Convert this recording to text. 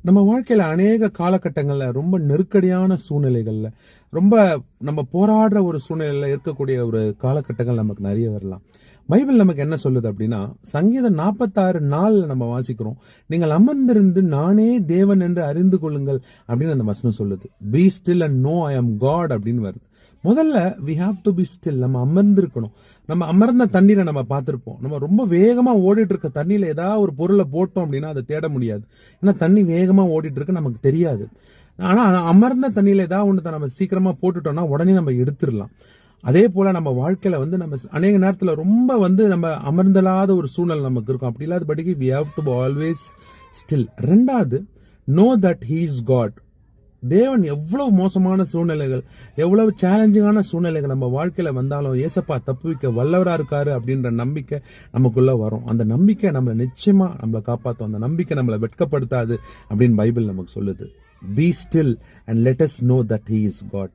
நம்ம வாழ்க்கையில அநேக காலகட்டங்கள்ல ரொம்ப நெருக்கடியான சூழ்நிலைகள்ல ரொம்ப நம்ம போராடுற ஒரு சூழ்நிலையில இருக்கக்கூடிய ஒரு காலகட்டங்கள் நமக்கு நிறைய வரலாம். பைபிள் நமக்கு என்ன சொல்லுது அப்படின்னா, சங்கீதம் 46:4 நம்ம வாசிக்கிறோம். நீங்கள் அமர்ந்திருந்து நானே தேவன் என்று அறிந்து கொள்ளுங்கள் அப்படின்னு அந்த வசனம் சொல்லுது. Be still and know I am God அப்படின்னு வருது. முதல்ல we have to be still. நம்ம அமர்ந்திருக்கணும். நம்ம அமர்ந்த தண்ணீரை நம்ம பார்த்திருப்போம். நம்ம ரொம்ப வேகமா ஓடிட்டு இருக்க தண்ணியில ஏதாவது ஒரு பொருளை போட்டோம் அப்படின்னா அதை தேட முடியாது. ஏன்னா தண்ணி வேகமா ஓடிட்டு இருக்கு, நமக்கு தெரியாது. ஆனா அமர்ந்த தண்ணியில ஏதாவது ஒன்று நம்ம சீக்கிரமா போட்டுட்டோம்னா உடனே நம்ம எடுத்துடலாம். அதே போல நம்ம வாழ்க்கையில நம்ம அநேக நேரத்துல ரொம்ப நம்ம அமர்ந்தலாத ஒரு சூழ்நிலை நமக்கு இருக்கும். அப்படி இல்லாதபடிக்கு we have to always still. ரெண்டாவது, know that he is God. தேவன் எவ்வளவு மோசமான சூழ்நிலைகள், எவ்வளவு சேலஞ்சிங்கான சூழ்நிலைகள் நம்ம வாழ்க்கையில வந்தாலும் ஏசப்பா தப்புவிக்க வல்லவரா இருக்காரு அப்படின்ற நம்பிக்கை நமக்குள்ள வரும். அந்த நம்பிக்கை நம்மளை நிச்சயமா நம்மளை காப்பாற்றும். அந்த நம்பிக்கை நம்மளை வெட்கப்படுத்தாது அப்படின்னு பைபிள் நமக்கு சொல்லுது. Be still and let us know that he is God.